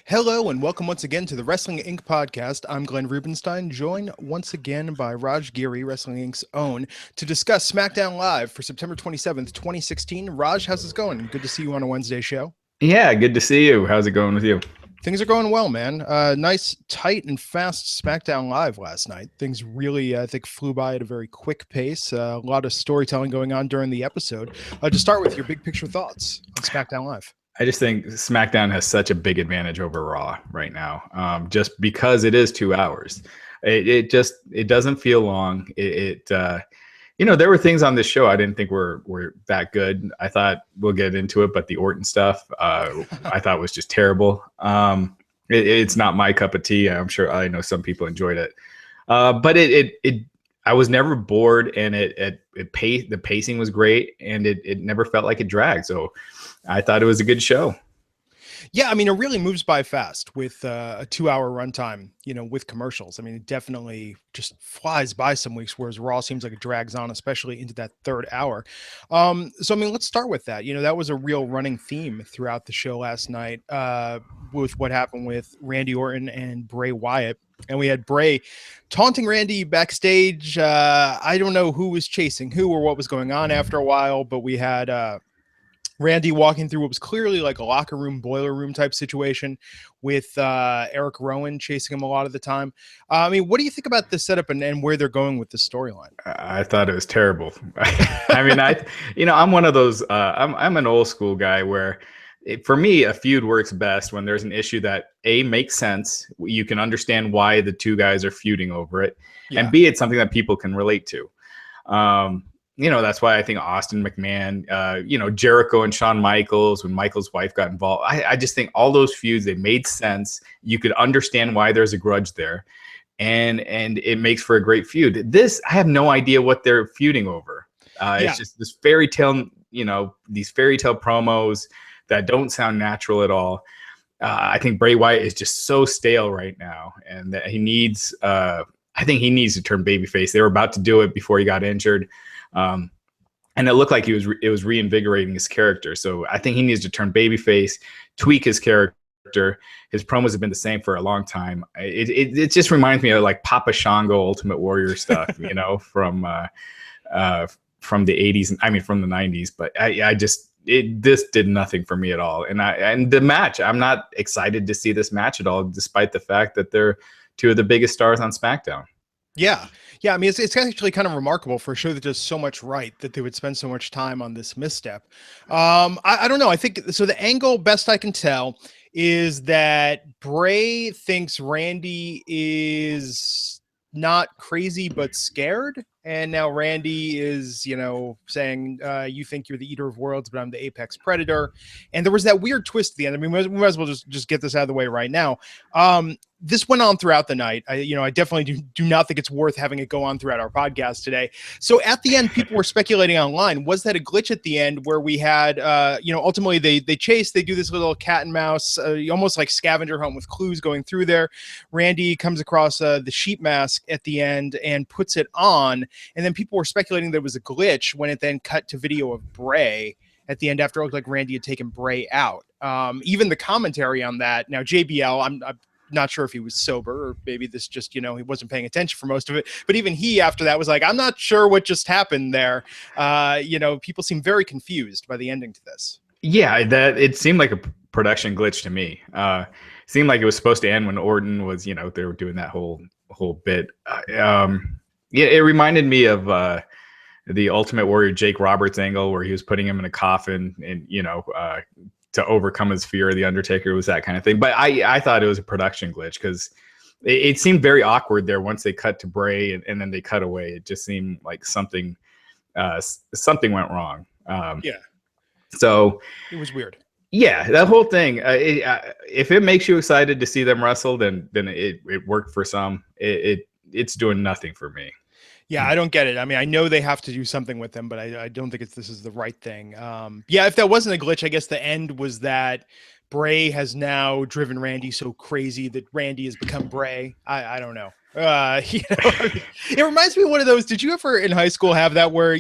Hello and welcome once again to the Wrestling Inc. podcast. I'm Glenn Rubenstein, joined once again by Raj Giri, Wrestling Inc.'s own, to discuss SmackDown Live for September 27th, 2016. Raj, how's it going? Good to see you on a Wednesday show. Yeah, good to see you. How's it going with you? Things are going well, man. Nice, tight, and fast SmackDown Live last night. Things really, I think, flew by at a very quick pace. A lot of storytelling going on during the episode. To start with, your big picture thoughts on SmackDown Live. I just think SmackDown has such a big advantage over Raw right now, just because it is 2 hours. It doesn't feel long. There were things on this show I didn't think were that good. I thought we'll get into it, but the Orton stuff I thought was just terrible. It's not my cup of tea. I'm sure I know some people enjoyed it, but I was never bored, and the pacing was great, and it never felt like it dragged. So I thought it was a good show. Yeah, I mean, it really moves by fast with a 2 hour runtime, with commercials. I mean, it definitely just flies by some weeks, whereas Raw seems like it drags on, especially into that third hour. Let's start with that. That was a real running theme throughout the show last night with what happened with Randy Orton and Bray Wyatt. And we had Bray taunting Randy backstage. I don't know who was chasing who or what was going on after a while, but we had Randy walking through what was clearly like a locker room, boiler room type situation with Eric Rowan chasing him a lot of the time. What do you think about this setup and where they're going with the storyline? I thought it was terrible. I'm one of those, I'm an old school guy where for me, a feud works best when there's an issue that A, makes sense. You can understand why the two guys are feuding over it. Yeah. And B, it's something that people can relate to. That's why I think Austin McMahon, Jericho and Shawn Michaels, when Michaels' wife got involved, I just think all those feuds, they made sense. You could understand why there's a grudge there, and it makes for a great feud. This, I have no idea what they're feuding over. It's just this fairy tale, these fairy tale promos that don't sound natural at all. I think Bray Wyatt is just so stale right now, and that he needs, I think he needs to turn babyface. They were about to do it before he got injured. And it looked like it was reinvigorating his character. So I think he needs to turn babyface, tweak his character. His promos have been the same for a long time. It just reminds me of like Papa Shango Ultimate Warrior stuff, from the 80s. I mean, from the 90s. But this did nothing for me at all. And the match, I'm not excited to see this match at all, despite the fact that they're two of the biggest stars on SmackDown. Yeah. I mean, it's actually kind of remarkable for a show that does so much right that they would spend so much time on this misstep. I don't know. I think so. The angle, best I can tell, is that Bray thinks Randy is not crazy but scared. And now Randy is, saying, you think you're the eater of worlds, but I'm the apex predator. And there was that weird twist at the end. I mean, we might as well just get this out of the way right now. This went on throughout the night. I definitely do not think it's worth having it go on throughout our podcast today. So at the end, people were speculating online, was that a glitch at the end where we had, ultimately they chase, they do this little cat and mouse, almost like scavenger hunt with clues going through there. Randy comes across the sheep mask at the end and puts it on. And then people were speculating that it was a glitch when it then cut to video of Bray at the end after it looked like Randy had taken Bray out. Even the commentary on that. Now, JBL, I'm not sure if he was sober or maybe this just, he wasn't paying attention for most of it. But even he, after that, was like, I'm not sure what just happened there. People seem very confused by the ending to this. Yeah, it seemed like a production glitch to me. It seemed like it was supposed to end when Orton was, they were doing that whole bit. It reminded me of the Ultimate Warrior Jake Roberts angle where he was putting him in a coffin and, to overcome his fear of the Undertaker. Was that kind of thing. But I thought it was a production glitch because it seemed very awkward there once they cut to Bray and then they cut away. It just seemed like something went wrong. So it was weird. Yeah, that whole thing. If it makes you excited to see them wrestle, then it worked for some. It's doing nothing for me. Yeah, I don't get it. I mean, I know they have to do something with them, but I don't think this is the right thing. If that wasn't a glitch, I guess the end was that Bray has now driven Randy so crazy that Randy has become Bray. I don't know. I mean, it reminds me of one of those. Did you ever in high school have that where,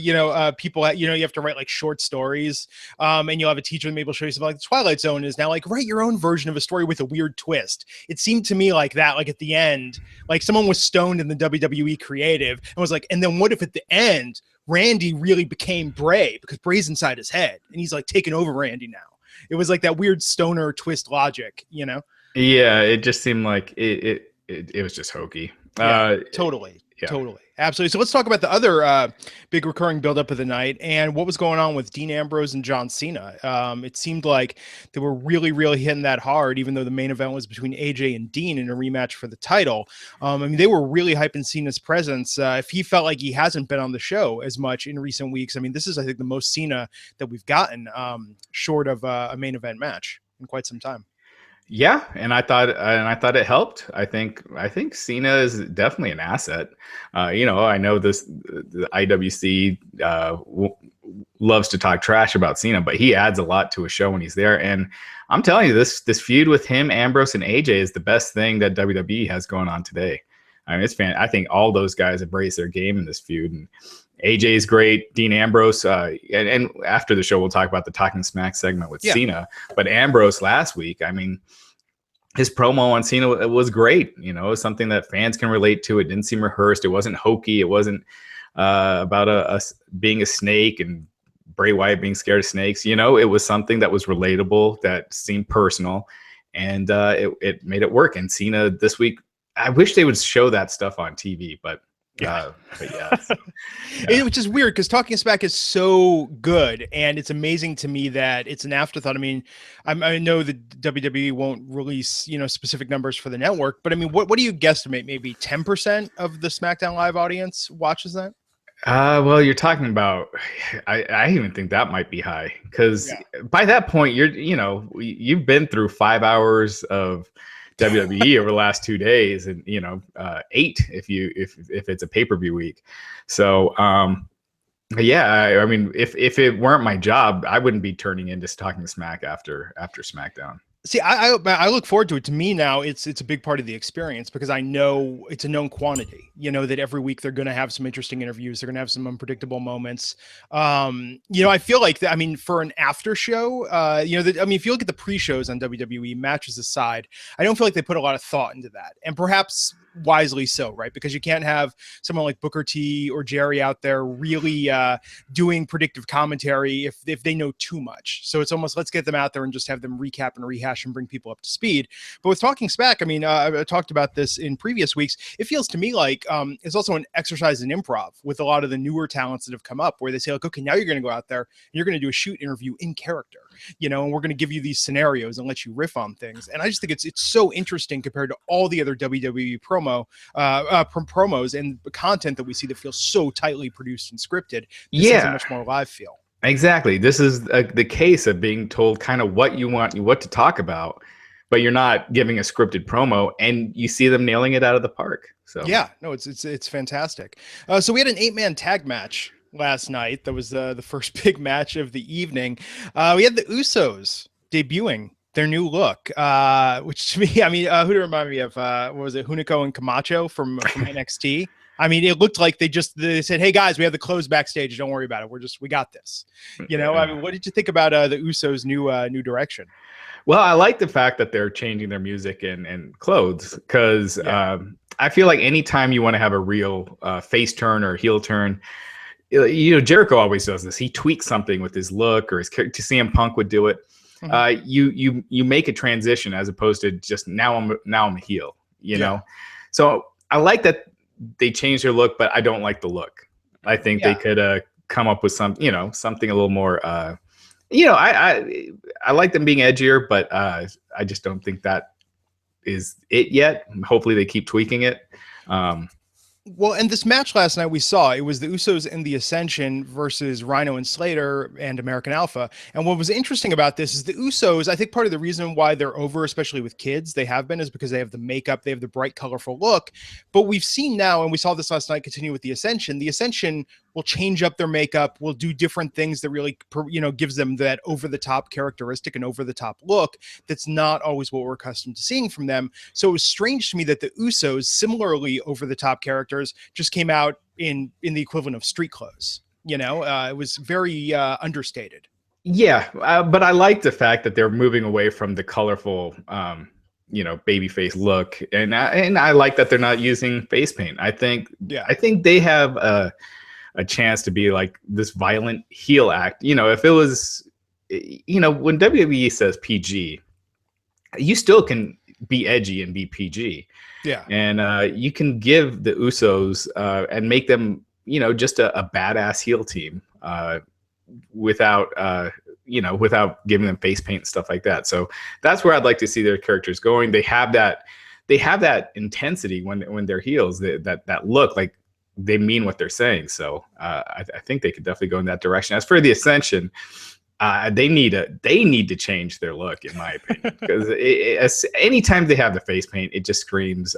people, you have to write like short stories, and you'll have a teacher maybe show you something like the Twilight Zone is now like, write your own version of a story with a weird twist. It seemed to me like that, like at the end, like someone was stoned in the WWE creative and was like, and then what if at the end, Randy really became Bray because Bray's inside his head and he's like taking over Randy now. It was like that weird stoner twist logic, Yeah, it just seemed like it was just hokey. Yeah, totally. Absolutely. So let's talk about the other big recurring buildup of the night and what was going on with Dean Ambrose and John Cena. It seemed like they were really, really hitting that hard, even though the main event was between AJ and Dean in a rematch for the title. I mean, they were really hyping Cena's presence. If he felt like he hasn't been on the show as much in recent weeks, I mean, this is, I think, the most Cena that we've gotten short of a main event match in quite some time. Yeah, and I thought it helped. I think Cena is definitely an asset. I know the IWC loves to talk trash about Cena, but he adds a lot to a show when he's there. And I'm telling you, this feud with him, Ambrose, and AJ is the best thing that WWE has going on today. I mean, it's I think all those guys have raised their game in this feud, and AJ is great. Dean Ambrose, and after the show, we'll talk about the Talking Smack segment with Cena. But Ambrose last week, I mean, his promo on Cena was great. It was something that fans can relate to. It didn't seem rehearsed. It wasn't hokey. It wasn't about being a snake and Bray Wyatt being scared of snakes. It was something that was relatable, that seemed personal, and it made it work. And Cena this week, I wish they would show that stuff on TV, but which is weird because Talking Smack is so good, and it's amazing to me that it's an afterthought. I mean, I know that WWE won't release specific numbers for the network, but I mean, what do you guesstimate? Maybe 10% of the SmackDown Live audience watches that? Well, you're talking about. I even think that might be high because by that point, you've been through 5 hours of WWE over the last 2 days, and 8 if it's a pay-per-view week. So I mean, if it weren't my job, I wouldn't be turning into Talking Smack after SmackDown. See, I look forward to it. To me now, it's a big part of the experience because I know it's a known quantity. That every week they're going to have some interesting interviews. They're going to have some unpredictable moments. I feel like I mean, for an after show, I mean, if you look at the pre-shows on WWE, matches aside, I don't feel like they put a lot of thought into that, and perhaps wisely so, right? Because you can't have someone like Booker T or Jerry out there really doing predictive commentary if they know too much. So it's almost, let's get them out there and just have them recap and rehash and bring people up to speed. But with Talking Smack, I mean, I talked about this in previous weeks. It feels to me like it's also an exercise in improv with a lot of the newer talents that have come up where they say, like, okay, now you're going to go out there and you're going to do a shoot interview in character, and we're going to give you these scenarios and let you riff on things. And I just think it's so interesting compared to all the other WWE promos and content that we see that feels so tightly produced and scripted. This has a much more live feel. Exactly. This is the case of being told kind of what you want, what to talk about, but you're not giving a scripted promo, and you see them nailing it out of the park. So yeah, no, it's fantastic. So we had an 8-man tag match last night. That was the first big match of the evening. We had the Usos debuting their new look, which to me, I mean, who did it remind me of? What was it, Hunico and Camacho from NXT? I mean, it looked like they said, "Hey guys, we have the clothes backstage. Don't worry about it. We got this." I mean, what did you think about the Usos' new direction? Well, I like the fact that they're changing their music and clothes because I feel like anytime you want to have a real face turn or heel turn, Jericho always does this. He tweaks something with his look, or his character. CM Punk would do it. You make a transition as opposed to just now I'm a heel. So I like that they changed their look, but I don't like the look. I think they could come up with something a little more. I like them being edgier, but I just don't think that is it yet. Hopefully they keep tweaking it. Well, and this match last night we saw, it was the Usos and the Ascension versus Rhino and Slater and American Alpha. And what was interesting about this is the Usos, I think part of the reason why they're over, especially with kids, they have been, is because they have the makeup, they have the bright, colorful look. But we've seen now, and we saw this last night continue with the Ascension will change up their makeup, will do different things that really, gives them that over the top characteristic and over the top look. That's not always what we're accustomed to seeing from them. So it was strange to me that the Usos, similarly over the top characters, just came out in the equivalent of street clothes. It was very understated. Yeah, but I like the fact that they're moving away from the colorful, babyface look, and I like that they're not using face paint. I think they have a chance to be like this violent heel act. If it was, when WWE says PG, you still can be edgy and be PG. Yeah, and you can give the Usos and make them, just a badass heel team. Without giving them face paint and stuff like that. So that's where I'd like to see their characters going. They have that intensity when they're heels, that look like they mean what they're saying. So I think they could definitely go in that direction. As for the Ascension, they need to change their look, in my opinion, because anytime they have the face paint, it just screams,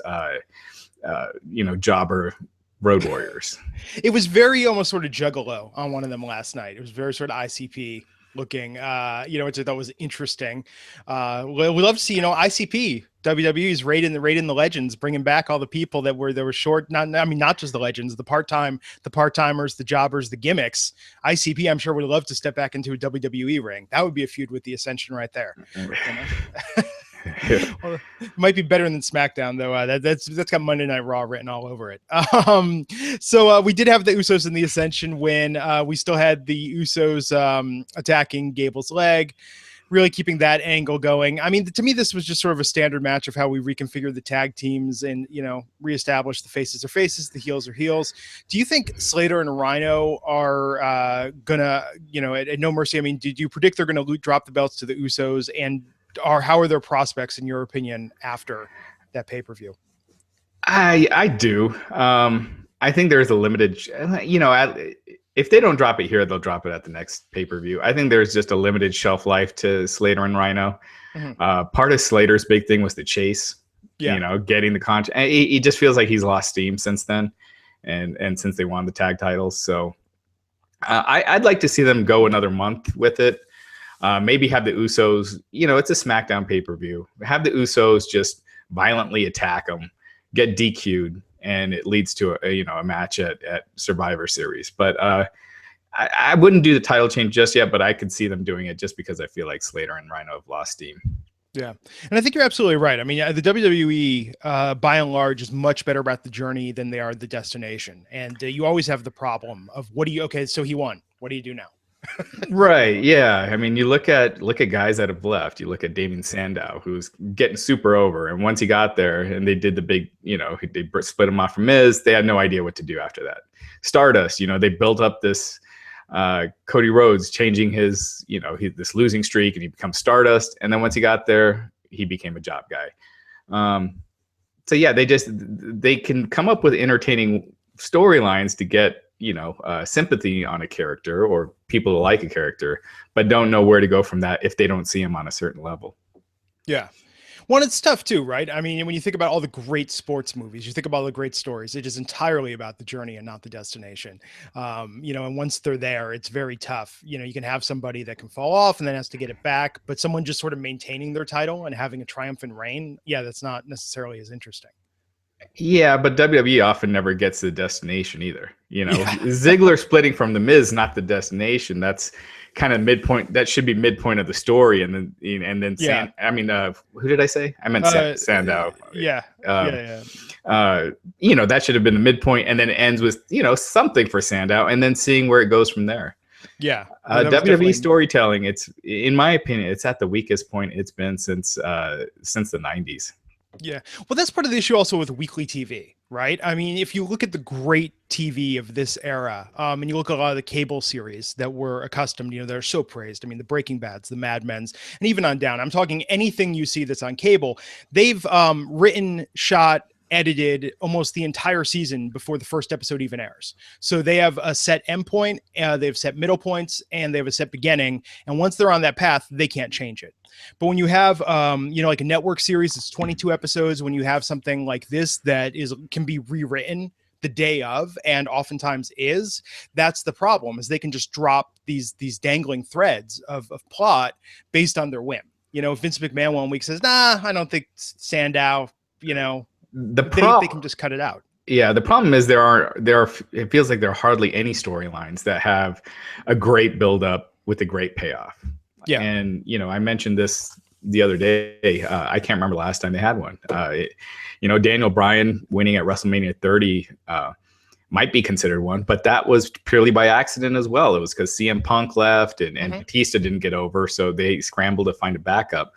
jobber Road Warriors. It was very almost sort of Juggalo on one of them last night. It was very sort of ICP looking, which I thought was interesting. We love to see, ICP, WWE's raiding the legends, bringing back all the people that were short. Not just the legends, the part-timers, the jobbers, the gimmicks. ICP, I'm sure, would love to step back into a WWE ring. That would be a feud with the Ascension right there. Well, it might be better than SmackDown, though. That's got Monday Night Raw written all over it. So we did have the Usos in the Ascension win. We still had the Usos attacking Gable's leg, really keeping that angle going. I mean, to me, this was just sort of a standard match of how we reconfigure the tag teams and, reestablish the faces are faces, the heels are heels. Do you think Slater and Rhino are gonna, at No Mercy? I mean, did you predict they're gonna drop the belts to the Usos, and how are their prospects, in your opinion, after that pay-per-view? I do. I think there's a limited, if they don't drop it here, they'll drop it at the next pay-per-view. I think there's just a limited shelf life to Slater and Rhino. Mm-hmm. Part of Slater's big thing was the chase, getting the contract. He just feels like he's lost steam since then, and since they won the tag titles. So I'd like to see them go another month with it. Maybe have the Usos, it's a SmackDown pay-per-view. Have the Usos just violently attack them, get DQ'd, and it leads to a match at Survivor Series. But I wouldn't do the title change just yet, but I could see them doing it just because I feel like Slater and Rhino have lost steam. Yeah. And I think you're absolutely right. I mean, the WWE, by and large, is much better about the journey than they are the destination. And you always have the problem of so he won. What do you do now? Right. Yeah. I mean, you look at guys that have left. You look at Damien Sandow, who's getting super over. And once he got there and they did the big, they split him off from Miz, they had no idea what to do after that. Stardust, they built up this Cody Rhodes changing his, this losing streak, and he becomes Stardust. And then once he got there, he became a job guy. So yeah, they can come up with entertaining storylines to get sympathy on a character or people to like a character, but don't know where to go from that if they don't see him on a certain level. Yeah. Well, it's tough too, right? I mean, when you think about all the great sports movies, you think about all the great stories, it is entirely about the journey and not the destination. And once they're there, it's very tough. You can have somebody that can fall off and then has to get it back, but someone just sort of maintaining their title and having a triumphant reign, that's not necessarily as interesting. Yeah, but WWE often never gets to the destination either. Ziggler splitting from the Miz, not the destination. That's kind of midpoint. That should be midpoint of the story, and then who did I say? I meant Sandow. That should have been the midpoint, and then it ends with something for Sandow, and then seeing where it goes from there. Yeah, WWE storytelling. It's, in my opinion, it's at the weakest point it's been since the 90s. Yeah. Well, that's part of the issue also with weekly TV, right? I mean, if you look at the great TV of this era, and you look at a lot of the cable series that we're accustomed, that are so praised. I mean, the Breaking Bads, the Mad Men's, and even on down. I'm talking anything you see that's on cable. They've written, shot, edited almost the entire season before the first episode even airs. So they have a set endpoint, they have set middle points, and they have a set beginning. And once they're on that path, they can't change it. But when you have, like a network series, it's 22 episodes. When you have something like this that can be rewritten the day of, and oftentimes is. That's the problem, is they can just drop these dangling threads of plot based on their whim. You know, if Vince McMahon one week says, nah, I don't think Sandow, you know, they can just cut it out. Yeah, the problem is there are it feels like there are hardly any storylines that have a great build up with a great payoff. Yeah. And, you know, I mentioned this the other day. I can't remember last time they had one. You know, Daniel Bryan winning at WrestleMania 30 might be considered one, but that was purely by accident as well. It was because CM Punk left and Batista didn't get over, so they scrambled to find a backup.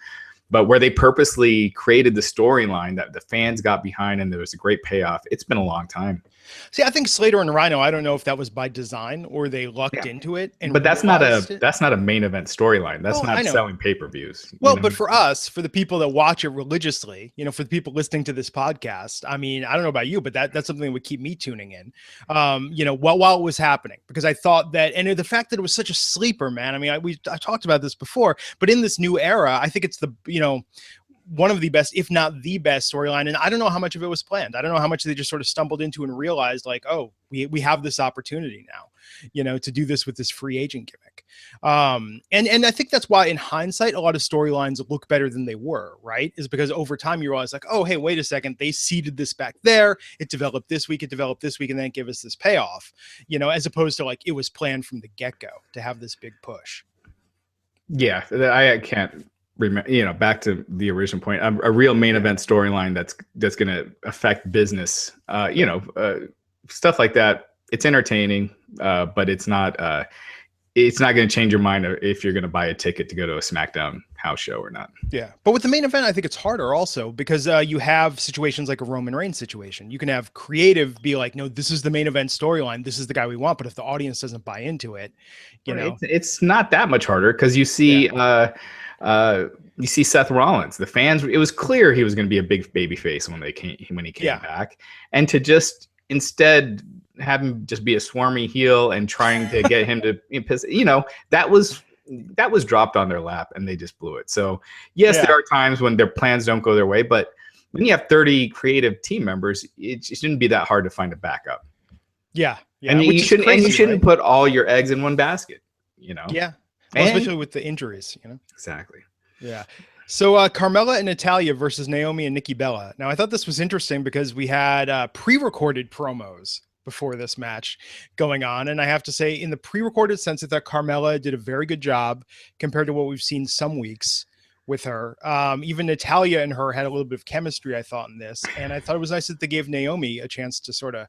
But where they purposely created the storyline that the fans got behind and there was a great payoff, it's been a long time. See, I think Slater and Rhino, I don't know if that was by design or they lucked into it. But that's not a main event storyline. That's not selling pay-per-views. Well, but for us, for the people that watch it religiously, you know, for the people listening to this podcast, I mean, I don't know about you, but that's something that would keep me tuning in, you know, while it was happening, because I thought that, and the fact that it was such a sleeper, man. I mean, I talked about this before, but in this new era, I think it's the, you know, one of the best, if not the best storyline. And I don't know how much of it was planned. I don't know how much they just sort of stumbled into and realized like, oh, we have this opportunity now, you know, to do this with this free agent gimmick. And I think that's why in hindsight, a lot of storylines look better than they were, right? Is because over time you realize like, oh, hey, wait a second. They seeded this back there. It developed this week, and then it gave us this payoff, you know, as opposed to like, it was planned from the get-go to have this big push. Yeah, I can't remember, you know, back to the original point, a real main event storyline that's going to affect business, you know, stuff like that. It's entertaining, but it's not going to change your mind if you're going to buy a ticket to go to a SmackDown house show or not. Yeah. But with the main event, I think it's harder also because you have situations like a Roman Reigns situation. You can have creative be like, no, this is the main event storyline. This is the guy we want. But if the audience doesn't buy into it, you know, it's not that much harder because you see, you see Seth Rollins, the fans, it was clear he was going to be a big baby face when he came back, and to just instead have him just be a swarmy heel and trying to get him to piss, you know, that was dropped on their lap and they just blew it. So yes, there are times when their plans don't go their way, but when you have 30 creative team members, it shouldn't be that hard to find a backup. Yeah. And you shouldn't put all your eggs in one basket, you know? Yeah. Well, especially with the injuries, you know? Exactly. Yeah. So Carmella and Natalya versus Naomi and Nikki Bella. Now, I thought this was interesting because we had pre-recorded promos before this match going on. And I have to say, in the pre-recorded sense, I thought Carmella did a very good job compared to what we've seen some weeks with her. Even Natalya and her had a little bit of chemistry, I thought, in this. And I thought it was nice that they gave Naomi a chance to sort of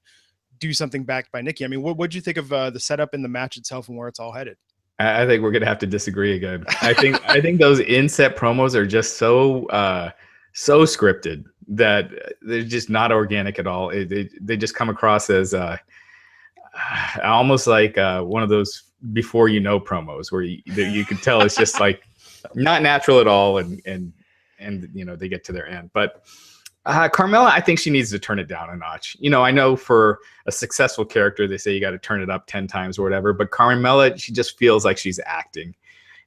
do something backed by Nikki. I mean, what did you think of the setup in the match itself and where it's all headed? I think we're gonna have to disagree again. I think those inset promos are just so scripted that they're just not organic at all. They just come across as almost like one of those before you know promos where you can tell it's just like not natural at all, and you know they get to their end. But Carmella, I think she needs to turn it down a notch. You know, I know for a successful character, they say you got to turn it up 10 times or whatever. But Carmella, she just feels like she's acting.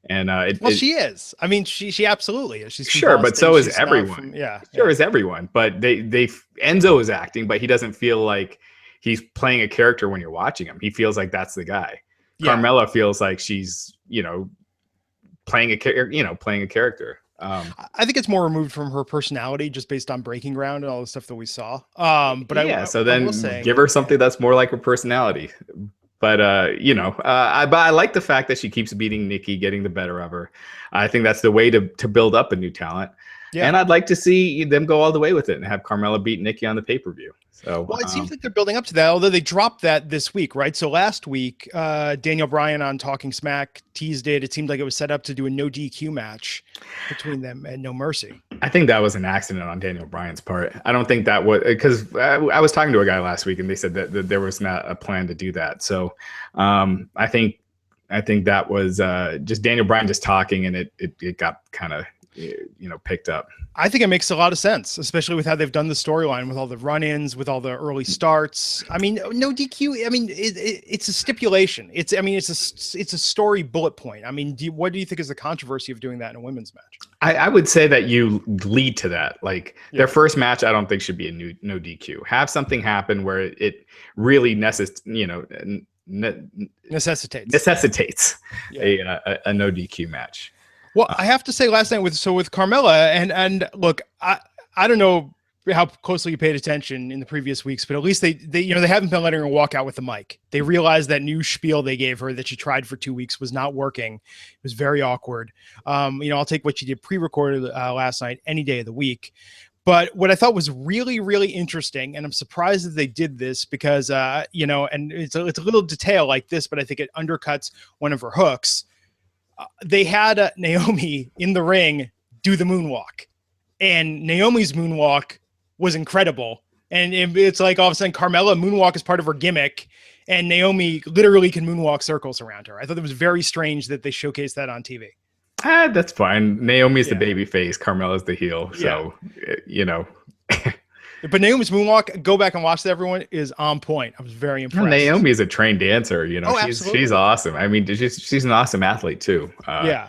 And she is. I mean, she absolutely is. She's sure, but so is everyone. Is everyone. But Enzo is acting, but he doesn't feel like he's playing a character when you're watching him. He feels like that's the guy. Yeah. Carmella feels like she's, you know, playing a character. I think it's more removed from her personality just based on Breaking Ground and all the stuff that we saw. But so then give her something that's more like her personality. But you know, I like the fact that she keeps beating Nikki, getting the better of her. I think that's the way to build up a new talent. Yeah. And I'd like to see them go all the way with it and have Carmella beat Nikki on the pay-per-view. So, well, it seems like they're building up to that, although they dropped that this week, right? So last week, Daniel Bryan on Talking Smack teased it. It seemed like it was set up to do a no DQ match between them and No Mercy. I think that was an accident on Daniel Bryan's part. I don't think that was because I was talking to a guy last week and they said that there was not a plan to do that. So I think that was just Daniel Bryan just talking, and it got kind of picked up. I think it makes a lot of sense, especially with how they've done the storyline, with all the run-ins, with all the early starts. I mean, no DQ. I mean, it's a stipulation. It's a story bullet point. I mean, what do you think is the controversy of doing that in a women's match? I would say that you lead to that. Like their first match, I don't think should be a no DQ. Have something happen where it really necessitates a no DQ match. Well, I have to say, last night with Carmella, and look, I don't know how closely you paid attention in the previous weeks, but at least they haven't been letting her walk out with the mic. They realized that new spiel they gave her that she tried for 2 weeks was not working. It was very awkward. I'll take what she did pre-recorded last night any day of the week. But what I thought was really, really interesting, and I'm surprised that they did this because, and it's a little detail like this, but I think it undercuts one of her hooks. They had Naomi in the ring do the moonwalk, and Naomi's moonwalk was incredible. And it's like all of a sudden Carmella moonwalk is part of her gimmick, and Naomi literally can moonwalk circles around her. I thought it was very strange that they showcased that on TV. That's fine. Naomi's the baby face, Carmella's the heel. So, But Naomi's moonwalk, go back and watch that, everyone, is on point. I was very impressed. Naomi is a trained dancer. She's awesome. I mean, she's an awesome athlete too. Yeah.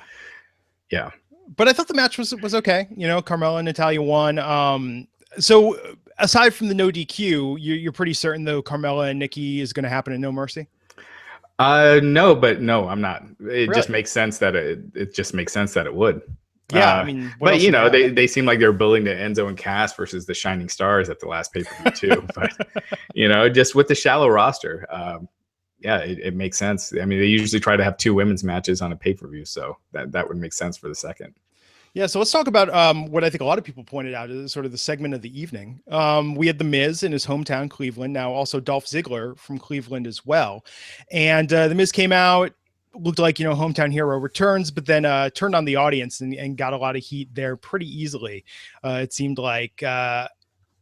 But I thought the match was okay. Carmella and Natalya won. So aside from the no DQ, you're pretty certain though Carmella and Nikki is going to happen in No Mercy? No, I'm not. It just makes sense that it would. Yeah, I mean, but they seem like they're building to Enzo and Cass versus the Shining Stars at the last pay-per-view too. But just with the shallow roster, it makes sense. I mean, they usually try to have 2 women's matches on a pay-per-view, so that would make sense for the second. Yeah, so let's talk about what I think a lot of people pointed out is sort of the segment of the evening. We had The Miz in his hometown, Cleveland, now also Dolph Ziggler from Cleveland as well. And The Miz came out, looked like, hometown hero returns, but then turned on the audience and got a lot of heat there pretty easily. It seemed like,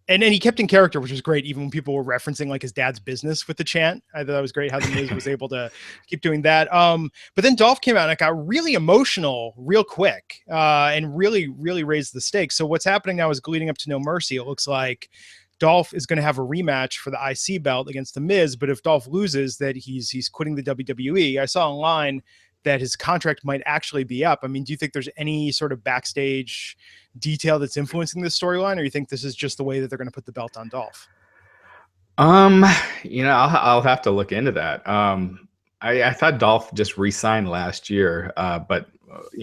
and he kept in character, which was great, even when people were referencing like his dad's business with the chant. I thought that was great how the Miz was able to keep doing that. But then Dolph came out and it got really emotional real quick and really, really raised the stakes. So what's happening now is leading up to No Mercy. It looks like Dolph is going to have a rematch for the IC belt against the Miz, but if Dolph loses, that he's quitting the WWE. I saw online that his contract might actually be up. I mean, do you think there's any sort of backstage detail that's influencing this storyline, or you think this is just the way that they're going to put the belt on Dolph? I'll have to look into that. I thought Dolph just re-signed last year, but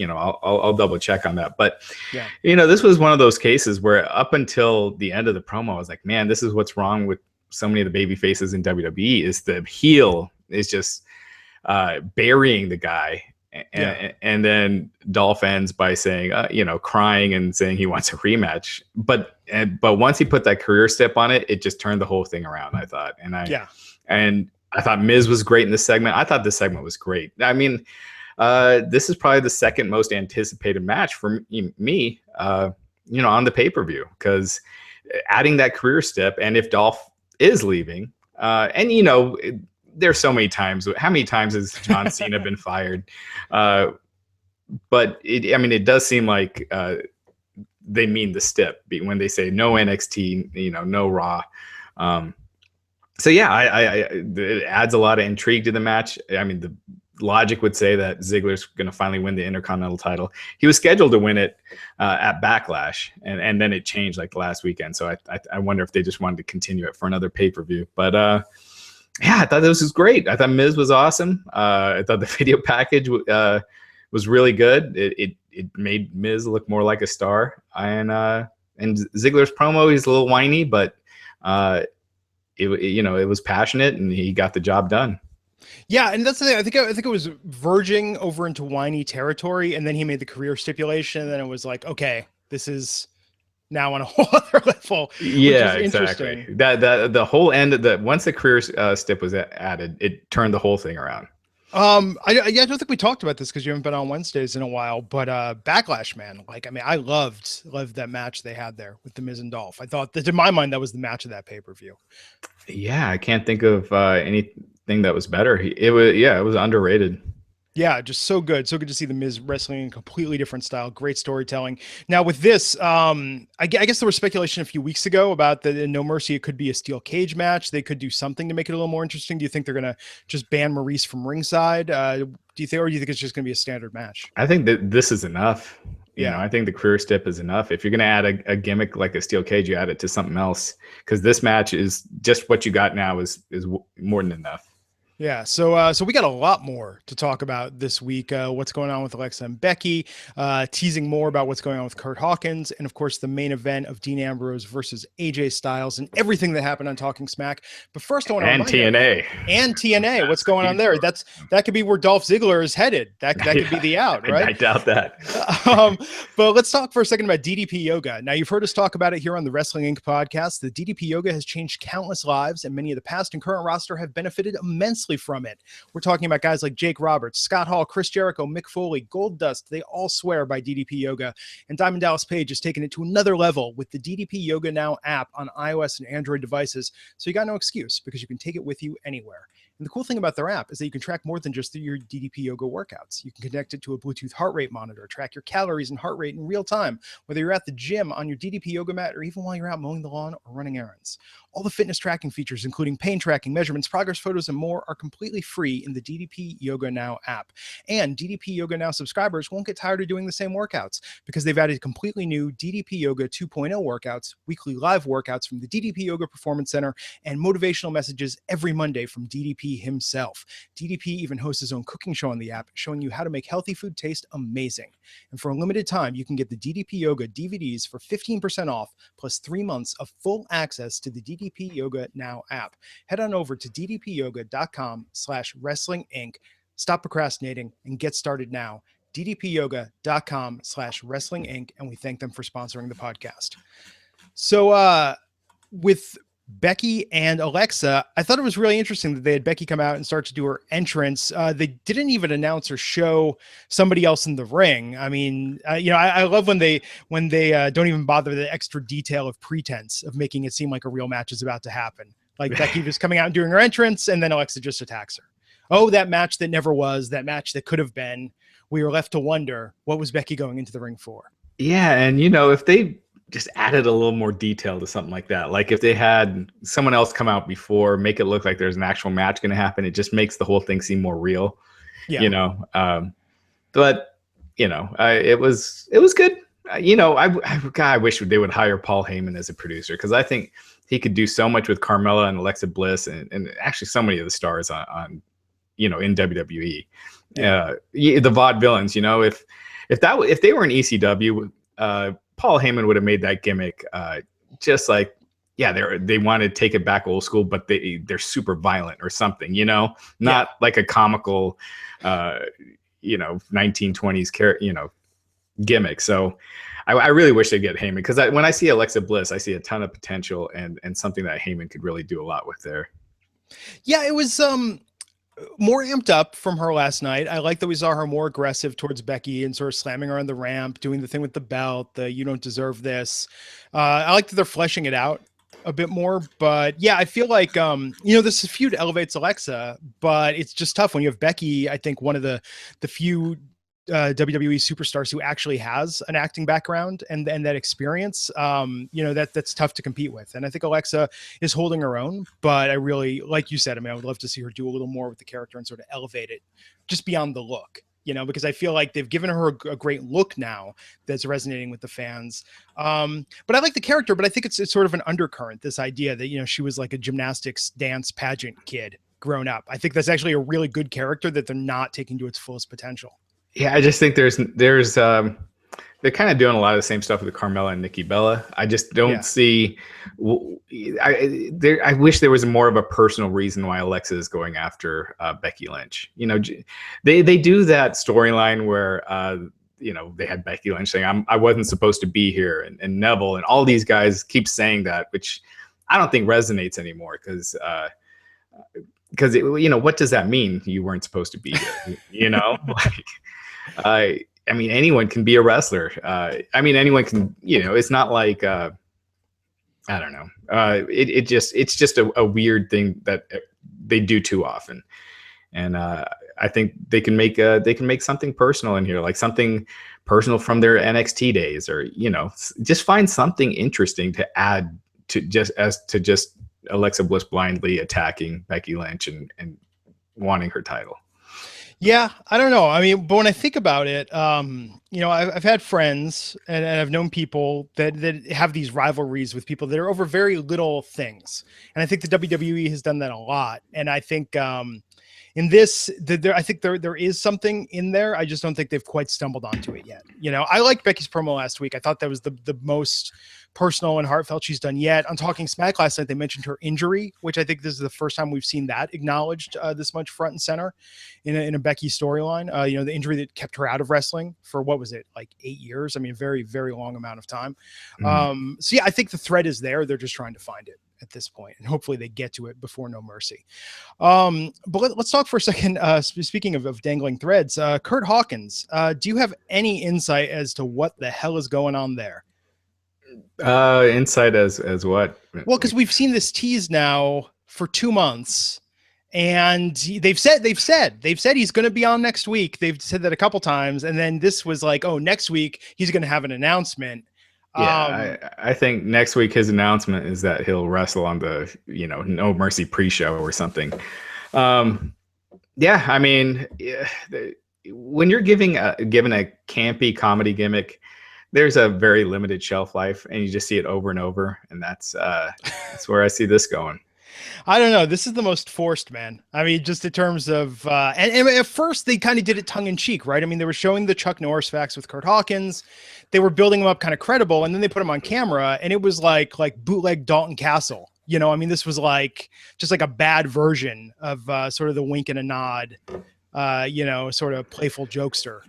I'll double check on that. But this was one of those cases where up until the end of the promo, I was like, man, this is what's wrong with so many of the baby faces in WWE is the heel is just burying the guy. And then Dolph ends by saying, crying and saying he wants a rematch. But once he put that career step on it, it just turned the whole thing around, I thought. And I thought Miz was great in this segment. I thought this segment was great. I mean, this is probably the second most anticipated match for me, on the pay-per-view, because adding that career step, and if Dolph is leaving, there's so many times. How many times has John Cena been fired? But it does seem like they mean the step when they say no NXT, no Raw. It adds a lot of intrigue to the match. I mean, the logic would say that Ziggler's going to finally win the Intercontinental title. He was scheduled to win it at Backlash, and then it changed like the last weekend. So I wonder if they just wanted to continue it for another pay-per-view. But I thought this was great. I thought Miz was awesome. I thought the video package was really good. It made Miz look more like a star. And Ziggler's promo, he's a little whiny, but it was passionate, and he got the job done. Yeah, and that's the thing. I think it was verging over into whiny territory, and then he made the career stipulation, and then it was like, okay, this is now on a whole other level. Yeah, exactly. That the whole end of once the career stip was added, it turned the whole thing around. I don't think we talked about this because you haven't been on Wednesdays in a while, but Backlash, man, I loved that match they had there with the Miz and Dolph. I thought that, in my mind, that was the match of that pay-per-view. Yeah, I can't think of anything that was better. It was underrated. Yeah, just so good. So good to see the Miz wrestling in a completely different style. Great storytelling. Now with this, I guess there was speculation a few weeks ago about the No Mercy. It could be a steel cage match. They could do something to make it a little more interesting. Do you think they're going to just ban Maurice from ringside? Or do you think it's just going to be a standard match? I think that this is enough. Yeah. I think the career step is enough. If you're going to add a gimmick like a steel cage, you add it to something else, because this match is just what you got now is more than enough. Yeah, so we got a lot more to talk about this week. What's going on with Alexa and Becky, teasing more about what's going on with Kurt Hawkins, and of course the main event of Dean Ambrose versus AJ Styles, and everything that happened on Talking Smack. But first, I want to and TNA and TNA. What's going on there? That could be where Dolph Ziggler is headed. That could be the out, right? I doubt that. But let's talk for a second about DDP Yoga. Now, you've heard us talk about it here on the Wrestling Inc. podcast. The DDP Yoga has changed countless lives, and many of the past and current roster have benefited immensely from it. We're talking about guys like Jake Roberts, Scott Hall, Chris Jericho, Mick Foley, Goldust. They all swear by DDP Yoga. And Diamond Dallas Page has taken it to another level with the DDP Yoga Now app on iOS and Android devices. So you got no excuse, because you can take it with you anywhere. And the cool thing about their app is that you can track more than just your DDP Yoga workouts. You can connect it to a Bluetooth heart rate monitor, track your calories and heart rate in real time, whether you're at the gym, on your DDP Yoga mat, or even while you're out mowing the lawn or running errands. All the fitness tracking features, including pain tracking, measurements, progress photos, and more, are completely free in the DDP Yoga Now app. And DDP Yoga Now subscribers won't get tired of doing the same workouts, because they've added completely new DDP Yoga 2.0 workouts, weekly live workouts from the DDP Yoga Performance Center, and motivational messages every Monday from DDP himself. DDP even hosts his own cooking show on the app, showing you how to make healthy food taste amazing. And for a limited time, you can get the DDP Yoga DVDs for 15% off, plus 3 months of full access to the DDP Yoga Now app. Head on over to ddpyoga.com/wrestling inc. Stop procrastinating and get started now. ddpyoga.com/wrestling inc. And we thank them for sponsoring the podcast. So, with Becky and Alexa, I thought it was really interesting that they had Becky come out and start to do her entrance. They didn't even announce or show somebody else in the ring. I mean, I love when they don't even bother the extra detail of pretense of making it seem like a real match is about to happen. Like Becky just coming out and doing her entrance, and then Alexa just attacks her. Oh, that match that never was, that match that could have been. We were left to wonder, what was Becky going into the ring for? Yeah, and if they just added a little more detail to something like that. Like if they had someone else come out before, make it look like there's an actual match going to happen. It just makes the whole thing seem more real, but it was good. I wish they would hire Paul Heyman as a producer, because I think he could do so much with Carmella and Alexa Bliss and actually so many of the stars on in WWE. The Vaudevillains, if they were in ECW, Paul Heyman would have made that gimmick just like, they want to take it back old school, but they're super violent or something, not like a comical, 1920s gimmick. So I really wish they'd get Heyman, because when I see Alexa Bliss, I see a ton of potential and something that Heyman could really do a lot with there. Yeah, it was more amped up from her last night. I like that we saw her more aggressive towards Becky and sort of slamming her on the ramp, doing the thing with the belt, the "you don't deserve this." I like that they're fleshing it out a bit more, but yeah, I feel like this feud elevates Alexa, but it's just tough when you have Becky. I think one of the few WWE superstars who actually has an acting background and that experience, that's tough to compete with. And I think Alexa is holding her own, but I really, like you said, I would love to see her do a little more with the character and sort of elevate it just beyond the look, because I feel like they've given her a great look now that's resonating with the fans. But I like the character, but I think it's sort of an undercurrent, this idea that, she was like a gymnastics dance pageant kid grown up. I think that's actually a really good character that they're not taking to its fullest potential. Yeah, I just think there's they're kind of doing a lot of the same stuff with Carmella and Nikki Bella. I just don't see. I wish there was more of a personal reason why Alexa is going after Becky Lynch. They do that storyline where they had Becky Lynch saying I wasn't supposed to be here, and Neville and all these guys keep saying that, which I don't think resonates anymore, because what does that mean? You weren't supposed to be here, anyone can be a wrestler. Anyone can, it's not like, I don't know. It's just a weird thing that they do too often. And I I think they can make something personal in here, like something personal from their NXT days, or just find something interesting to add to just Alexa Bliss blindly attacking Becky Lynch and wanting her title. Yeah, I don't know. I mean, but when I think about it, I've had friends and I've known people that have these rivalries with people that are over very little things. And I think the WWE has done that a lot. And I think in this, I think there is something in there. I just don't think they've quite stumbled onto it yet. I liked Becky's promo last week. I thought that was the most personal and heartfelt she's done yet. On Talking Smack last night, they mentioned her injury, which I think this is the first time we've seen that acknowledged this much front and center in a Becky storyline. The injury that kept her out of wrestling for, what was it, like 8 years? I mean, a very, very long amount of time. So yeah, I think the thread is there. They're just trying to find it at this point, and hopefully they get to it before No Mercy. But let's talk for a second. Speaking of dangling threads, Kurt Hawkins, do you have any insight as to what the hell is going on there? Insight as what? Well, because we've seen this tease now for 2 months, and they've said he's going to be on next week. They've said that a couple times, and then this was like, oh, next week he's going to have an announcement. Yeah, I think next week his announcement is that he'll wrestle on the No Mercy pre-show or something. Yeah, I mean, when you're given a campy comedy gimmick, there's a very limited shelf life, and you just see it over and over, and that's where I see this going. I don't know. This is the most forced, man. I mean, just in terms of, and at first they kind of did it tongue in cheek, right? I mean, they were showing the Chuck Norris facts with Kurt Hawkins. They were building him up kind of credible, and then they put him on camera, and it was like bootleg Dalton Castle. I mean, this was just like a bad version of sort of the wink and a nod, sort of playful jokester.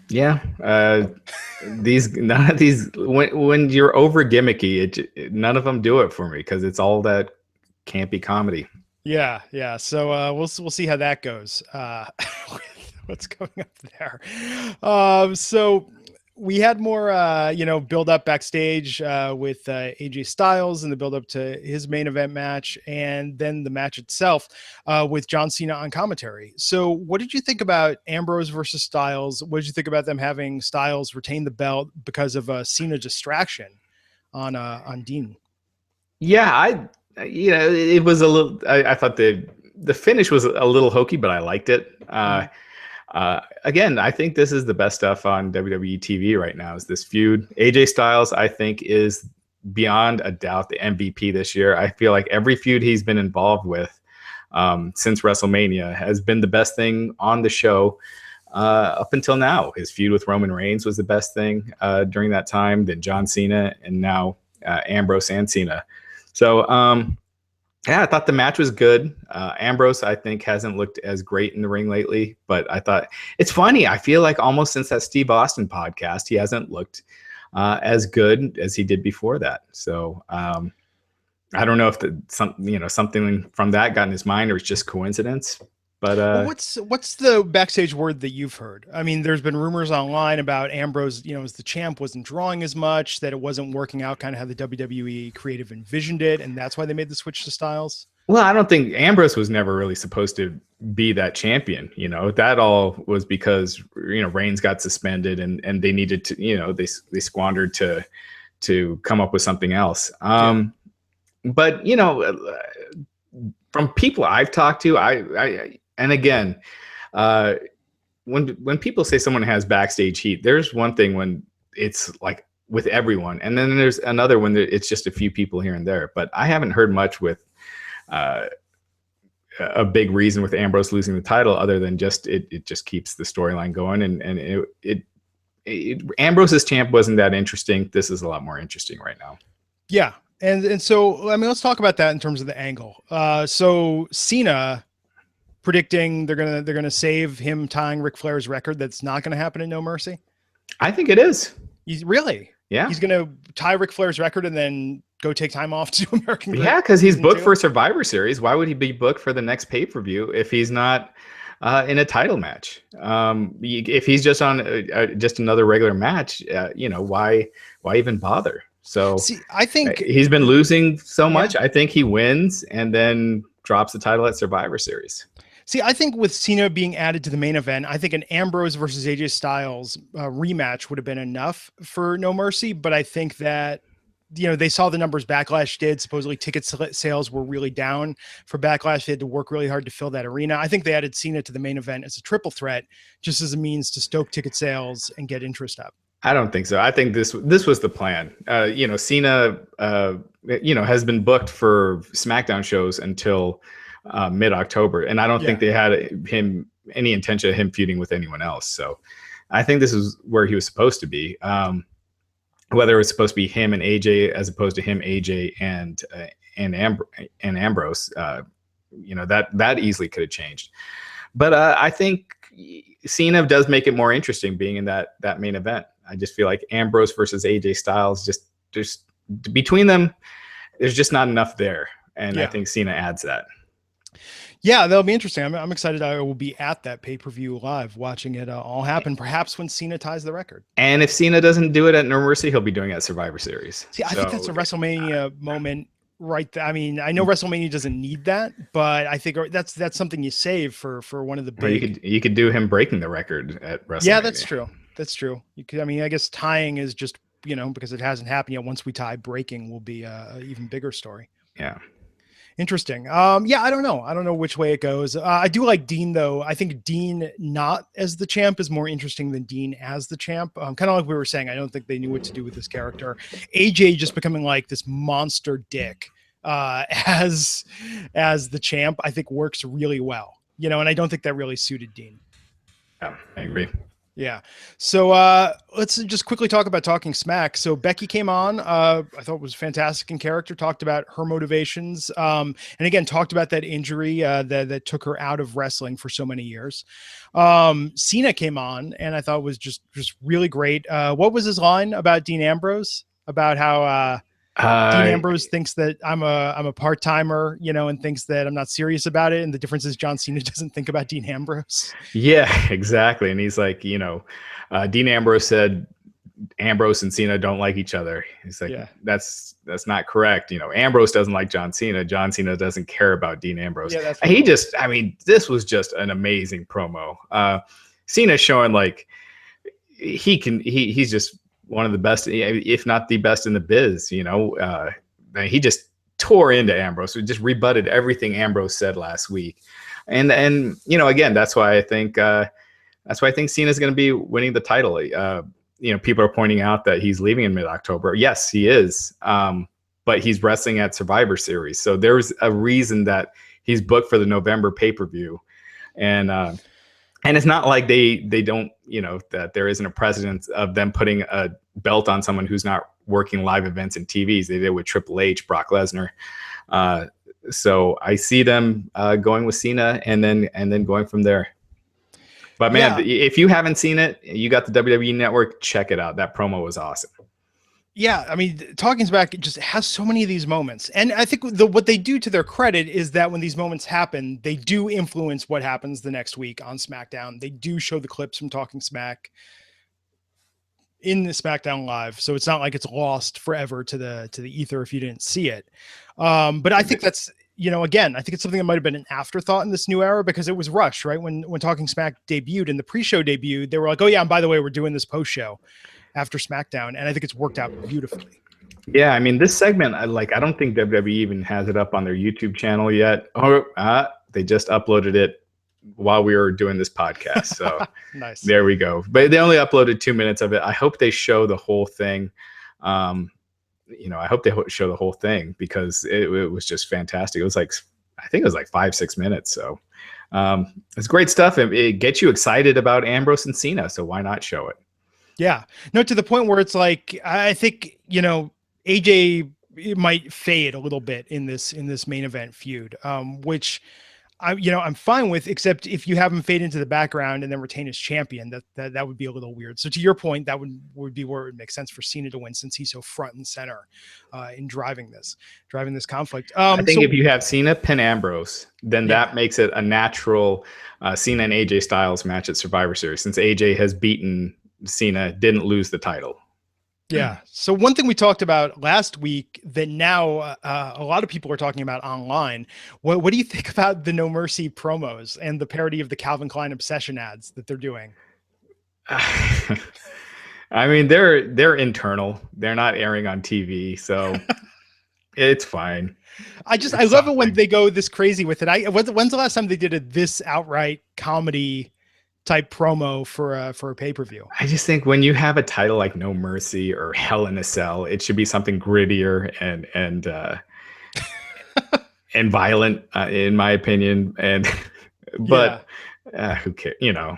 Yeah, none of these when you're over gimmicky, none of them do it for me because it's all that campy comedy. Yeah. So we'll see how that goes. What's going up there? So we had more, build up backstage with AJ Styles and the build up to his main event match, and then the match itself with John Cena on commentary. So what did you think about Ambrose versus Styles? What did you think about them having Styles retain the belt because of a Cena distraction on Dean? Yeah, it was a little, I thought the finish was a little hokey, but I liked it. Again, I think this is the best stuff on WWE TV right now, is this feud. AJ Styles, I think, is beyond a doubt the MVP this year. I feel like every feud he's been involved with since WrestleMania has been the best thing on the show up until now. His feud with Roman Reigns was the best thing during that time, then John Cena, and now Ambrose and Cena. So, yeah, I thought the match was good. Ambrose, I think, hasn't looked as great in the ring lately, but I thought it's funny. I feel like almost since that Steve Austin podcast, he hasn't looked as good as he did before that. So I don't know if something from that got in his mind or it's just coincidence. But what's the backstage word that you've heard? I mean, there's been rumors online about Ambrose, as the champ, wasn't drawing as much, that it wasn't working out kind of how the WWE creative envisioned it, and that's why they made the switch to Styles. Well, I don't think Ambrose was never really supposed to be that champion. That all was because Reigns got suspended and they needed to, they squandered to come up with something else. But from people I've talked to, and again, when people say someone has backstage heat, there's one thing when it's like with everyone, and then there's another when it's just a few people here and there. But I haven't heard much with a big reason with Ambrose losing the title, other than just it just keeps the storyline going. And Ambrose's champ wasn't that interesting. This is a lot more interesting right now. Yeah, and so I mean, let's talk about that in terms of the angle. So Cena predicting they're gonna save him tying Ric Flair's record. That's not gonna happen in No Mercy. I think it is. He's really, yeah. He's gonna tie Ric Flair's record and then go take time off to American. Yeah, because he's booked for Survivor Series. Why would he be booked for the next pay-per-view if he's not in a title match? If he's just on just another regular match, why even bother? So see, I think he's been losing so much. I think he wins and then drops the title at Survivor Series. See, I think with Cena being added to the main event, I think an Ambrose versus AJ Styles rematch would have been enough for No Mercy. But I think that, they saw the numbers Backlash did. Supposedly ticket sales were really down for Backlash. They had to work really hard to fill that arena. I think they added Cena to the main event as a triple threat, just as a means to stoke ticket sales and get interest up. I don't think so. I think this was the plan. Cena, has been booked for SmackDown shows until mid-October, and I don't think they had any intention of him feuding with anyone else. So I think this is where he was supposed to be. Whether it was supposed to be him and AJ as opposed to him, AJ and Ambrose, that easily could have changed. But I think Cena does make it more interesting being in that main event. I just feel like Ambrose versus AJ Styles, just between them, there's just not enough there. And I think Cena adds that. Yeah, that'll be interesting. I'm excited. I will be at that pay-per-view live watching it all happen, perhaps when Cena ties the record. And if Cena doesn't do it at No Mercy, he'll be doing it at Survivor Series. See, I think that's a WrestleMania moment right there. I mean, I know WrestleMania doesn't need that, but I think that's something you save for one of the big... You could do him breaking the record at WrestleMania. Yeah, that's true. That's true. You could, I guess tying is just, because it hasn't happened yet. Once we tie, breaking will be an even bigger story. Yeah. Interesting. I don't know. I don't know which way it goes. I do like Dean, though. I think Dean not as the champ is more interesting than Dean as the champ. Kind of like we were saying, I don't think they knew what to do with this character. AJ just becoming like this monster dick as the champ, I think works really well. And I don't think that really suited Dean. Yeah, I agree. Yeah. So let's just quickly talk about Talking Smack. So Becky came on. I thought was fantastic in character, talked about her motivations. And again, talked about that injury that took her out of wrestling for so many years. Cena came on and I thought was just really great. What was his line about Dean Ambrose? About how Dean Ambrose thinks that I'm a part-timer, and thinks that I'm not serious about it. And the difference is John Cena doesn't think about Dean Ambrose. Yeah, exactly. And he's like, Dean Ambrose said Ambrose and Cena don't like each other. He's like, that's not correct. Ambrose doesn't like John Cena. John Cena doesn't care about Dean Ambrose. Yeah, this was just an amazing promo. Cena showing like he's just one of the best, if not the best in the biz. He just tore into Ambrose. He just rebutted everything Ambrose said last week. And again, that's why I think Cena's going to be winning the title. People are pointing out that he's leaving in mid-October. Yes, he is. But he's wrestling at Survivor Series. So there's a reason that he's booked for the November pay-per-view. And it's not like they don't, that there isn't a precedent of them putting a belt on someone who's not working live events and TVs. They did with Triple H, Brock Lesnar. So I see them going with Cena and then going from there. But man, if you haven't seen it, you got the WWE Network, check it out. That promo was awesome. Yeah, Talking Smack just has so many of these moments. And I think what they do to their credit is that when these moments happen, they do influence what happens the next week on SmackDown. They do show the clips from Talking Smack in the SmackDown Live. So it's not like it's lost forever to the ether if you didn't see it. But I think that's, again, I think it's something that might have been an afterthought in this new era because it was rushed, right? When Talking Smack debuted and the pre-show debuted, they were like, oh yeah, and by the way, we're doing this post-show after SmackDown, and I think it's worked out beautifully. Yeah, this segment, I don't think WWE even has it up on their YouTube channel yet. They just uploaded it while we were doing this podcast. So nice. There we go. But they only uploaded 2 minutes of it. I hope they show the whole thing. I hope they show the whole thing because it was just fantastic. It was like, I think it was like 5-6 minutes. So it's great stuff. It gets you excited about Ambrose and Cena. So why not show it? Yeah, no, to the point where it's like, I think, AJ might fade a little bit in this main event feud, which I'm fine with, except if you have him fade into the background and then retain as champion, that would be a little weird. So to your point, that would be where it would make sense for Cena to win since he's so front and center in driving this conflict. I think if you have Cena pin Ambrose, then that makes it a natural Cena and AJ Styles match at Survivor Series since AJ has beaten Cena, didn't lose the title. Yeah. So one thing we talked about last week that now a lot of people are talking about online. What do you think about the No Mercy promos and the parody of the Calvin Klein Obsession ads that they're doing? I mean, they're internal. They're not airing on TV, so it's fine. I It's love it when something. they go this crazy with it. When's the last time they did this outright comedy type promo for a pay-per-view? I just think when you have a title like No Mercy or Hell in a Cell, it should be something grittier and violent, in my opinion. And but who cares? You know,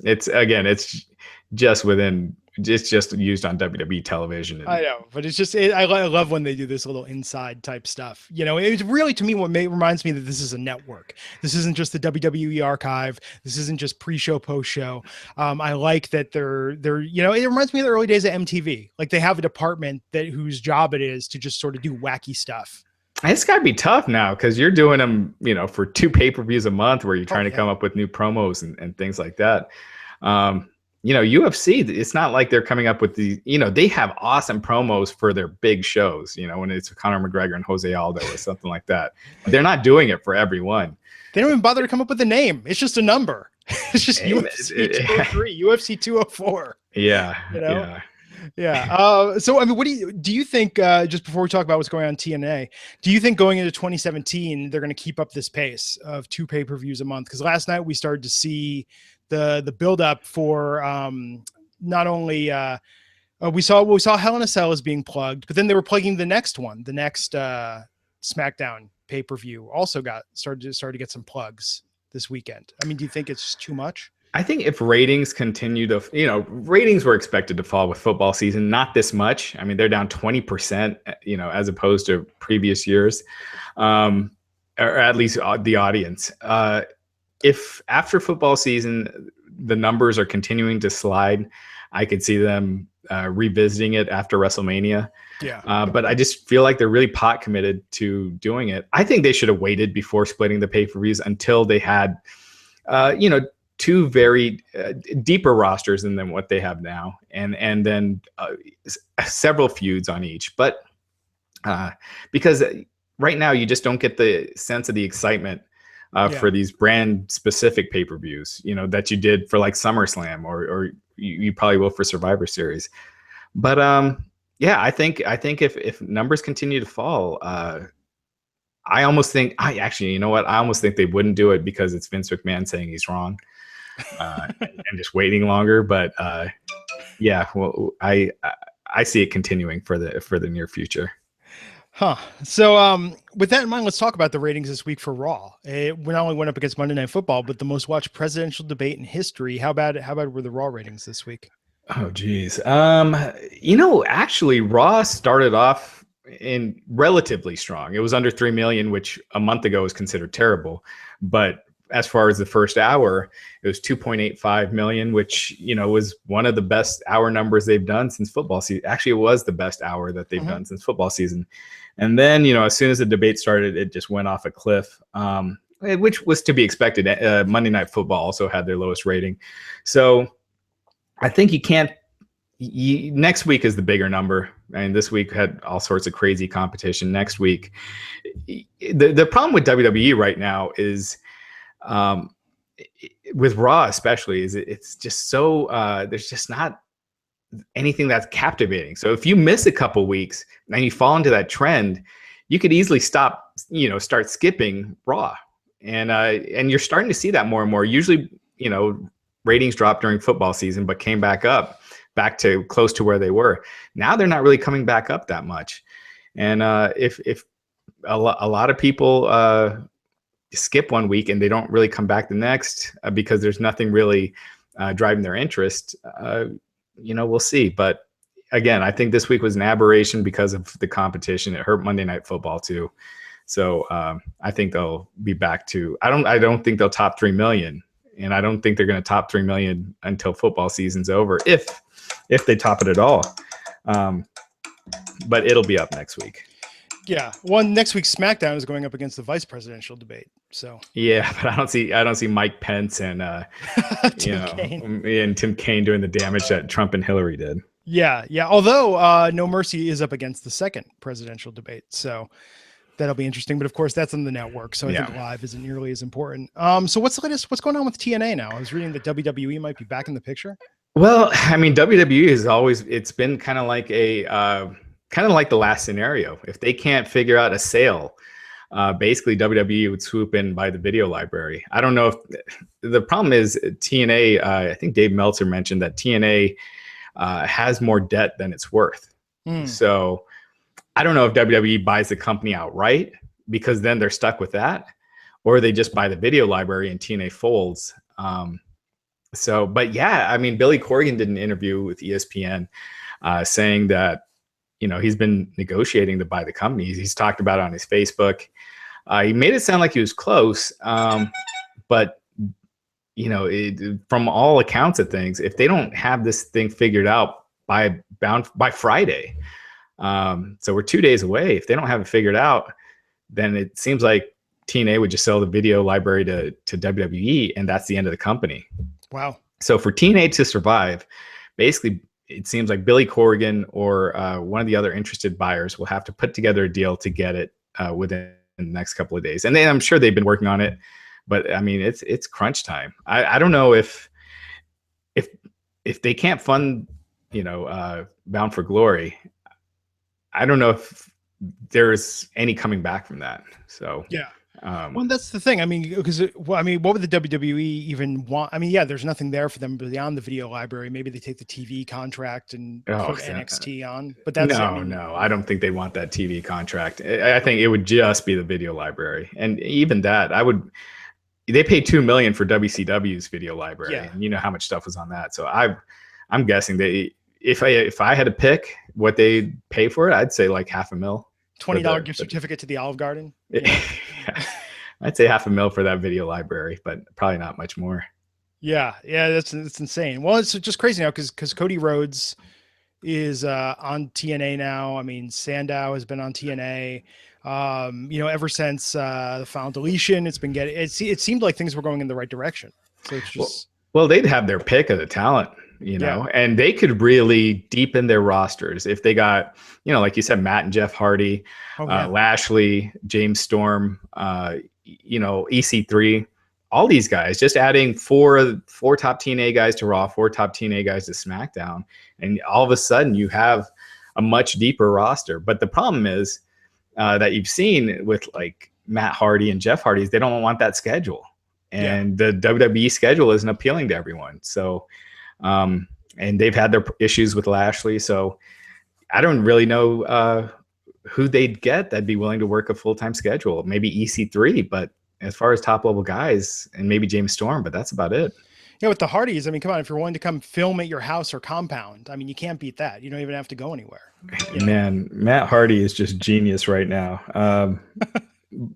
it's just within. It's just used on WWE television. I know, but it's just I love when they do this little inside type stuff. You know, it's really, to me, what reminds me that this is a network. This isn't just the WWE archive. This isn't just pre-show, post-show. I like that they're you know, it reminds me of the early days of MTV. Like they have a department whose job it is to just sort of do wacky stuff. It's got to be tough now because you're doing them, you know, for 2 pay-per-views a month where you're trying to come up with new promos and things like that. You know, UFC, it's not like they're coming up with you know, they have awesome promos for their big shows, you know, when it's Conor McGregor and Jose Aldo or something like that. They're not doing it for everyone. They don't even bother to come up with a name. It's just a number. It's just UFC 203, UFC 204. Yeah. You know? Yeah. So, I mean, what do you think, just before we talk about what's going on in TNA, do you think going into 2017, they're going to keep up this pace of 2 pay-per-views a month? Because last night we started to see the build-up for not only we saw Hell in a Cell is being plugged, but then they were plugging the next one, the next SmackDown pay-per-view also started to get some plugs this weekend. I mean, do you think it's too much? I think if ratings continue to, you know, ratings were expected to fall with football season, not this much. I mean, they're down 20%, you know, as opposed to previous years, or at least the audience. If after football season, the numbers are continuing to slide, I could see them revisiting it after WrestleMania. Yeah. But I just feel like they're really pot committed to doing it. I think they should have waited before splitting the pay-per-views until they had, you know, 2 very deeper rosters than what they have now, and then several feuds on each. But because right now you just don't get the sense of the excitement for these brand specific pay-per-views, you know, that you did for like SummerSlam or you probably will for Survivor Series. But yeah, I think if numbers continue to fall, I almost think you know what? I almost think they wouldn't do it because it's Vince McMahon saying he's wrong. And just waiting longer, but yeah, well, I see it continuing for the near future. Huh. So, with that in mind, let's talk about the ratings this week for Raw. It not only went up against Monday Night Football, but the most watched presidential debate in history. How bad were the Raw ratings this week? Oh, geez. You know, actually, Raw started off in relatively strong. It was under 3 million, which a month ago was considered terrible, but as far as the first hour, it was 2.85 million, which, you know, was one of the best hour numbers they've done since football season. Actually, it was the best hour that they've done since football season. And then, you know, as soon as the debate started, it just went off a cliff, which was to be expected. Monday Night Football also had their lowest rating. So I think next week is the bigger number. I mean, this week had all sorts of crazy competition. Next week, the problem with WWE right now is, with Raw especially, is it's just so there's just not anything that's captivating. So if you miss a couple weeks and you fall into that trend, you could easily start skipping Raw, and you're starting to see that more and more. Usually, you know, ratings dropped during football season, but came back to close to where they were. Now they're not really coming back up that much, and if a lot of people skip one week and they don't really come back the next because there's nothing really driving their interest, you know, we'll see. But again, I think this week was an aberration because of the competition. It hurt Monday Night Football too. So I think they'll be back to, I don't think they'll top 3 million, and I don't think they're going to top 3 million until football season's over, if they top it at all. But it'll be up next week. Yeah. Well, next week's SmackDown is going up against the vice presidential debate. So yeah, but I don't see Mike Pence and Tim Kaine doing the damage that Trump and Hillary did. Yeah, yeah. Although No Mercy is up against the second presidential debate, so that'll be interesting. But of course, that's on the network, so I think Yeah. live isn't nearly as important. So what's the latest? What's going on with TNA now? I was reading that WWE might be back in the picture. Well, I mean, WWE is always, it's been kind of like a kind of like the last scenario. If they can't figure out a sale, basically WWE would swoop in by the video library. I don't know if the problem is TNA. I think Dave Meltzer mentioned that TNA has more debt than it's worth. So I don't know if WWE buys the company outright, because then they're stuck with that, or they just buy the video library and TNA folds. So, but yeah, I mean, Billy Corgan did an interview with ESPN saying that, you know, he's been negotiating to buy the company. He's talked about it on his Facebook. He made it sound like he was close, but you know, from all accounts of things, if they don't have this thing figured out by Friday, so we're 2 days away. If they don't have it figured out, then it seems like TNA would just sell the video library to WWE, and that's the end of the company. Wow. So for TNA to survive, basically, it seems like Billy Corgan or one of the other interested buyers will have to put together a deal to get it within the next couple of days. And then I'm sure they've been working on it, but I mean, it's crunch time. I don't know if they can't fund, you know, Bound for Glory. I don't know if there's any coming back from that. So yeah. Well, that's the thing. I mean, because I mean, what would the WWE even want? I mean, yeah, there's nothing there for them beyond the video library. Maybe they take the TV contract and put NXT on. But that's no. I don't think they want that TV contract. I think it would just be the video library, and even that, they paid $2 million for WCW's video library, and you know how much stuff was on that. So I'm guessing if I had to pick what they pay for it, I'd say like $500,000. $20 gift certificate to the Olive Garden. Yeah. I'd say $500,000 for that video library, but probably not much more. Yeah, that's insane. Well, it's just crazy now because Cody Rhodes is on TNA now. I mean, Sandow has been on TNA. You know, ever since the final deletion, it's been getting. It seemed like things were going in the right direction. So it's just well, they'd have their pick of the talent, you know, and they could really deepen their rosters if they got, you know, like you said, Matt and Jeff Hardy, Lashley, James Storm, you know, EC3, all these guys, just adding four top TNA guys to Raw, 4 top TNA guys to SmackDown, and all of a sudden you have a much deeper roster. But the problem is that you've seen with like Matt Hardy and Jeff Hardy, they don't want that schedule. And the WWE schedule isn't appealing to everyone. So, and they've had their issues with Lashley. So I don't really know who they'd get that'd be willing to work a full-time schedule. Maybe EC3, but as far as top-level guys, and maybe James Storm, but that's about it. Yeah, with the Hardys, I mean, come on, if you're willing to come film at your house or compound, I mean, you can't beat that. You don't even have to go anywhere. Man, Matt Hardy is just genius right now.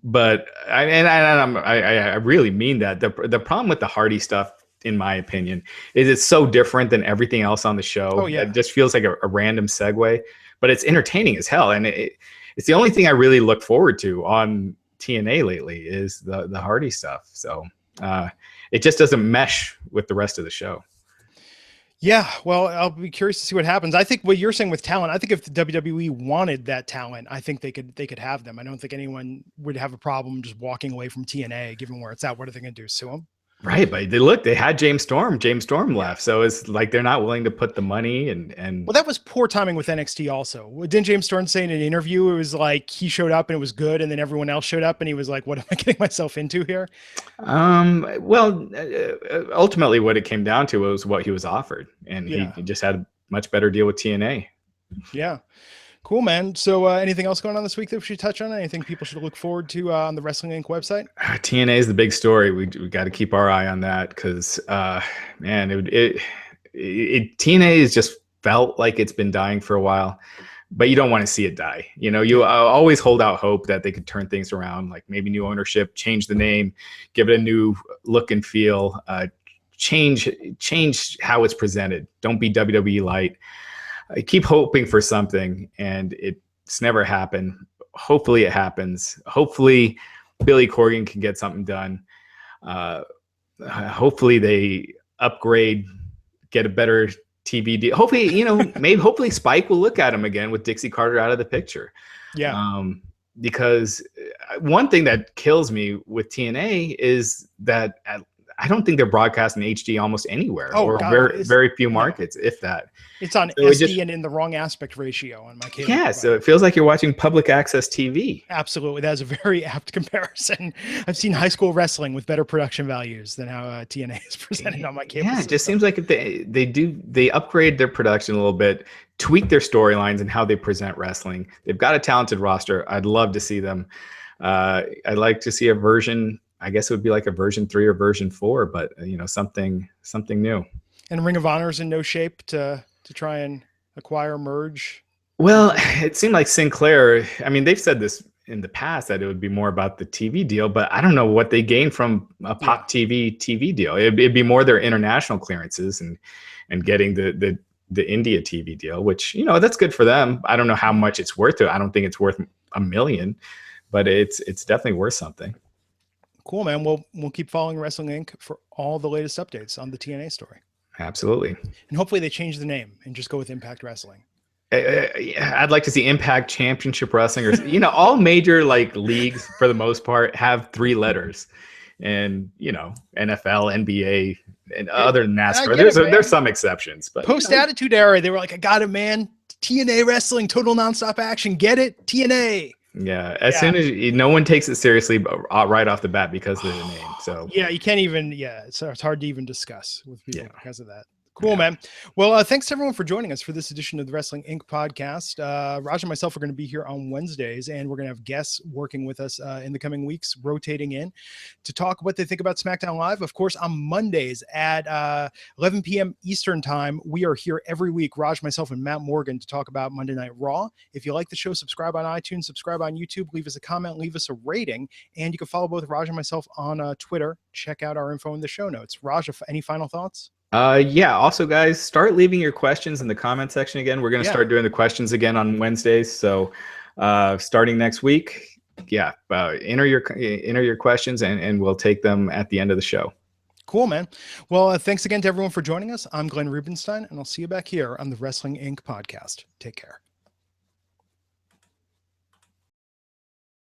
But I really mean that. The problem with the Hardy stuff, in my opinion, is it's so different than everything else on the show. Oh, yeah. It just feels like a random segue, but it's entertaining as hell. And it's the only thing I really look forward to on TNA lately is the Hardy stuff. So it just doesn't mesh with the rest of the show. Yeah, well, I'll be curious to see what happens. I think what you're saying with talent, I think if the WWE wanted that talent, I think they could have them. I don't think anyone would have a problem just walking away from TNA, given where it's at. What are they going to do? Sue them? Right, but they had James Storm. James Storm left, so it's like they're not willing to put the money and. Well, that was poor timing with NXT. Also, didn't James Storm say in an interview it was like he showed up and it was good, and then everyone else showed up and he was like, "What am I getting myself into here?" Well, ultimately, what it came down to was what he was offered, and he just had a much better deal with TNA. Yeah. Cool, man. So anything else going on this week that we should touch on? Anything people should look forward to on the Wrestling Inc. website? TNA is the big story. We got to keep our eye on that because, man, TNA has just felt like it's been dying for a while, but you don't want to see it die. You know, you always hold out hope that they could turn things around, like maybe new ownership, change the name, give it a new look and feel, change how it's presented. Don't be WWE light. I keep hoping for something, and it's never happened. Hopefully it happens. Hopefully Billy Corgan can get something done. Hopefully they upgrade, get a better TV deal. Hopefully, hopefully Spike will look at him again with Dixie Carter out of the picture. Yeah. Because one thing that kills me with TNA is that I don't think they're broadcasting HD almost anywhere, or very, very few markets, if that. It's on SD and in the wrong aspect ratio on my cable. Yeah, so it feels like you're watching public access TV. Absolutely. That's a very apt comparison. I've seen high school wrestling with better production values than how TNA is presented on my cable system. It just seems like if they upgrade their production a little bit, tweak their storylines and how they present wrestling. They've got a talented roster. I'd love to see them. I'd like to see a version, I guess it would be like a version 3 or version 4, but something new. And Ring of Honor is in no shape to try and acquire, merge. Well, it seemed like Sinclair, I mean, they've said this in the past that it would be more about the TV deal, but I don't know what they gained from a Pop TV deal. It'd be more their international clearances and getting the India TV deal, which, that's good for them. I don't know how much it's worth. I don't think it's worth $1 million, but it's definitely worth something. Cool, man. We'll keep following Wrestling Inc. for all the latest updates on the TNA story. Absolutely. And hopefully they change the name and just go with Impact Wrestling. I'd like to see Impact Championship Wrestling, or all major leagues for the most part have 3 letters, and NFL, NBA, and other than NASCAR. There's some exceptions, but post Attitude Era, they were like, I got it, man. TNA Wrestling, total nonstop action. Get it? TNA. Yeah, as soon as no one takes it seriously right off the bat because of the name. So yeah, you can't even. Yeah, it's hard to even discuss with people because of that. Cool, man. Well, thanks to everyone for joining us for this edition of the Wrestling Inc. podcast. Raj and myself are going to be here on Wednesdays, and we're going to have guests working with us in the coming weeks, rotating in to talk what they think about SmackDown Live. Of course, on Mondays at 11 p.m. Eastern time, we are here every week, Raj, myself, and Matt Morgan, to talk about Monday Night Raw. If you like the show, subscribe on iTunes, subscribe on YouTube, leave us a comment, leave us a rating, and you can follow both Raj and myself on Twitter. Check out our info in the show notes. Raj, any final thoughts? Also, guys, start leaving your questions in the comment section again. We're going to start doing the questions again on Wednesdays. So starting next week, enter your questions and we'll take them at the end of the show. Cool, man. Well, thanks again to everyone for joining us. I'm Glenn Rubenstein, and I'll see you back here on the Wrestling Inc. podcast. Take care.